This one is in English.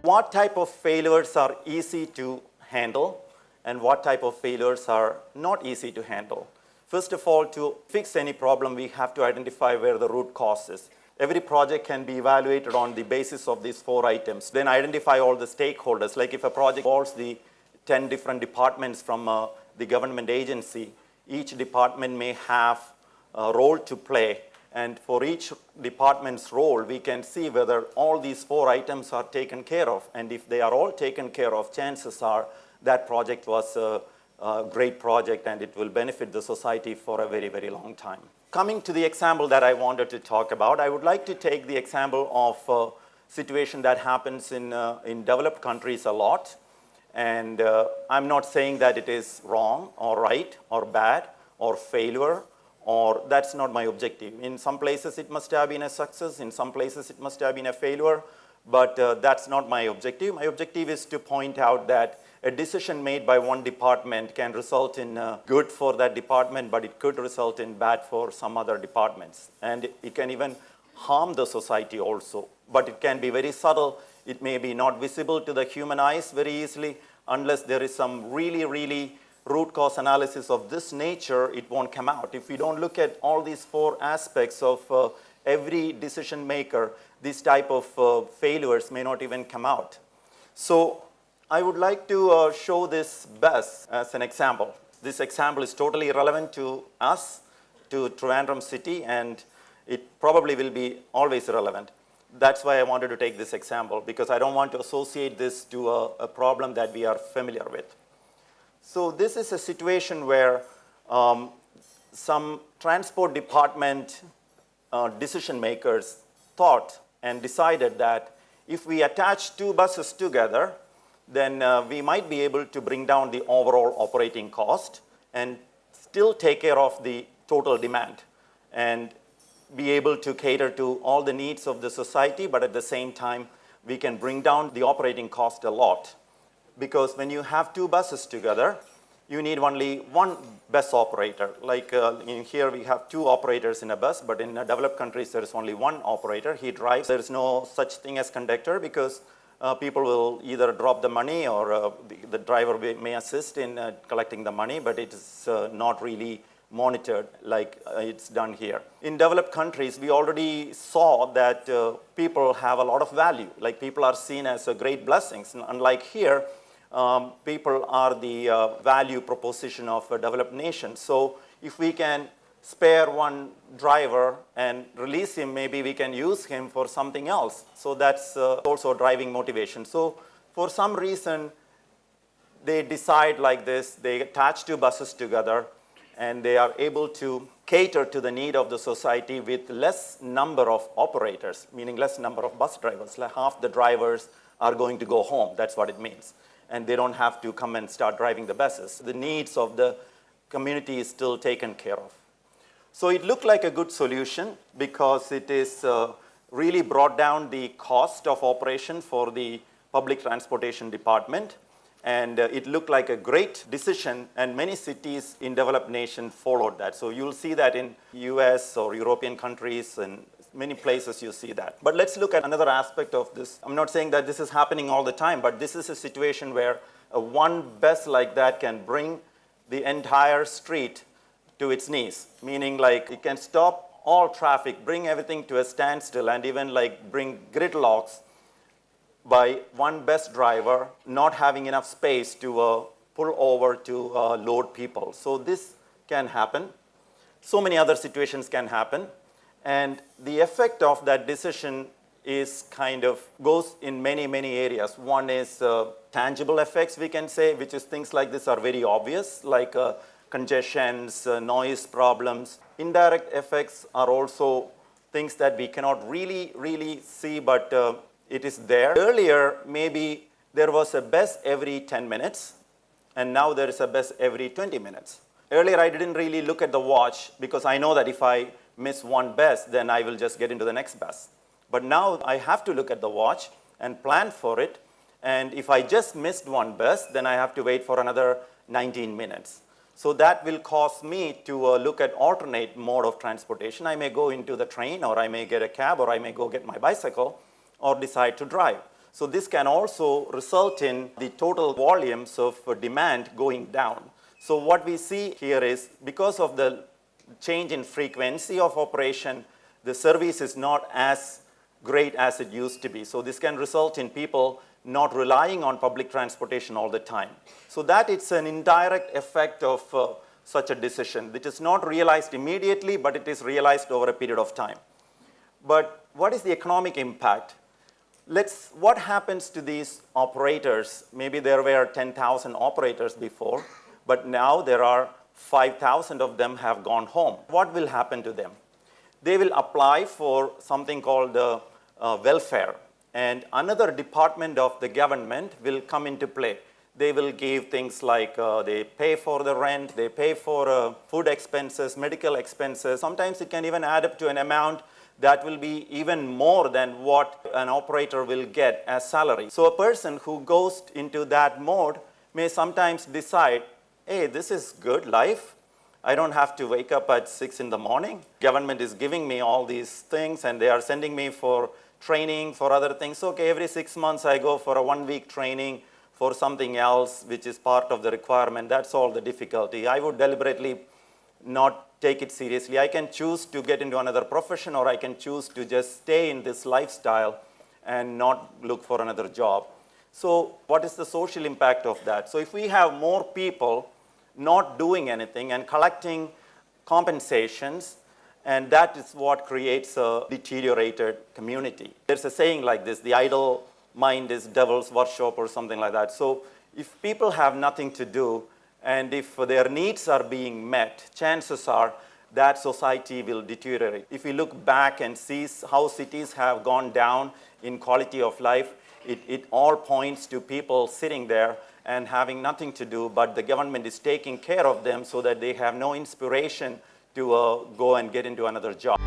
what type of failures are easy to handle and what type of failures are not easy to handle. First of all, to fix any problem, we have to identify where the root cause is. Every project can be evaluated on the basis of these 4 items. Then identify all the stakeholders. Like if a project involves the 10 different departments from the government agency, each department may have a role to play. And for each department's role, we can see whether all these 4 items are taken care of. And if they are all taken care of, chances are that project was a great project and it will benefit the society for a very, very long time. Coming to the example that I wanted to talk about, I would like to take the example of a situation that happens in developed countries a lot. And I'm not saying that it is wrong or right or bad or failure, or that's not my objective. In some places it must have been a success, in some places it must have been a failure, but that's not my objective. My objective is to point out that a decision made by one department can result in good for that department, but it could result in bad for some other departments. And it can even harm the society also, but it can be very subtle. It may be not visible to the human eyes very easily. Unless there is some really root cause analysis of this nature, it won't come out. If we don't look at all these 4 aspects of every decision maker, this type of failures may not even come out. So I would like to show this bus as an example. This example is totally relevant to us, to Trivandrum city, and it probably will be always relevant. That's why I wanted to take this example, because I don't want to associate this to a problem that we are familiar with. So this is a situation where some transport department decision makers thought and decided that if we attach 2 buses together, then we might be able to bring down the overall operating cost and still take care of the total demand and be able to cater to all the needs of the society, but at the same time, we can bring down the operating cost a lot. Because when you have 2 buses together, you need only 1 bus operator. Like in here, we have 2 operators in a bus, but in developed countries, there is only 1 operator. He drives. There is no such thing as conductor because people will either drop the money or the driver may assist in collecting the money, but it is not really monitored like it's done here. In developed countries, we already saw that people have a lot of value. Like people are seen as great blessings. Unlike here, people are the value proposition of a developed nation. So if we can spare 1 driver and release him, maybe we can use him for something else. So that's also driving motivation. So for some reason, they decide like this. They attach 2 buses together, and they are able to cater to the need of the society with less number of operators, meaning less number of bus drivers. Like half the drivers are going to go home. That's what it means. And they don't have to come and start driving the buses. The needs of the community is still taken care of. So it looked like a good solution because it is really brought down the cost of operation for the public transportation department. And it looked like a great decision, and many cities in developed nations followed that. So you'll see that in US or European countries and many places you see that. But let's look at another aspect of this. I'm not saying that this is happening all the time, but this is a situation where 1 bus like that can bring the entire street to its knees, meaning like it can stop all traffic, bring everything to a standstill, and even like bring gridlocks by 1 bus driver not having enough space to pull over to load people. So this can happen. So many other situations can happen. And the effect of that decision is kind of goes in many areas. One is tangible effects, we can say, which is things like this are very obvious, like congestions, noise problems. Indirect effects are also things that we cannot really see, but it is there. Earlier, maybe there was a bus every 10 minutes, and now there is a bus every 20 minutes. Earlier, I didn't really look at the watch because I know that if I miss 1 bus, then I will just get into the next bus. But now I have to look at the watch and plan for it. And if I just missed 1 bus, then I have to wait for another 19 minutes. So that will cause me to look at alternate mode of transportation. I may go into the train, or I may get a cab, or I may go get my bicycle, or decide to drive. So this can also result in the total volumes of demand going down. So what we see here is because of the change in frequency of operation, the service is not as great as it used to be. So this can result in people not relying on public transportation all the time. So that it's an indirect effect of such a decision. It is not realized immediately, but it is realized over a period of time. But what is the economic impact? What happens to these operators? Maybe there were 10,000 operators before, but now there are 5,000 of them have gone home. What will happen to them? They will apply for something called welfare, and another department of the government will come into play. They will give things like they pay for the rent, they pay for food expenses, medical expenses. Sometimes it can even add up to an amount that will be even more than what an operator will get as salary. So a person who goes into that mode may sometimes decide, hey, this is good life. I don't have to wake up at 6 in the morning. Government is giving me all these things and they are sending me for training, for other things. Okay, every 6 months I go for a 1-week training for something else which is part of the requirement. That's all the difficulty. I would deliberately not take it seriously. I can choose to get into another profession, or I can choose to just stay in this lifestyle and not look for another job. So what is the social impact of that? So if we have more people not doing anything and collecting compensations, and that is what creates a deteriorated community. There's a saying like this, the idle mind is devil's workshop or something like that. So if people have nothing to do, and if their needs are being met, chances are that society will deteriorate. If we look back and see how cities have gone down in quality of life, it all points to people sitting there and having nothing to do, but the government is taking care of them so that they have no inspiration to go and get into another job.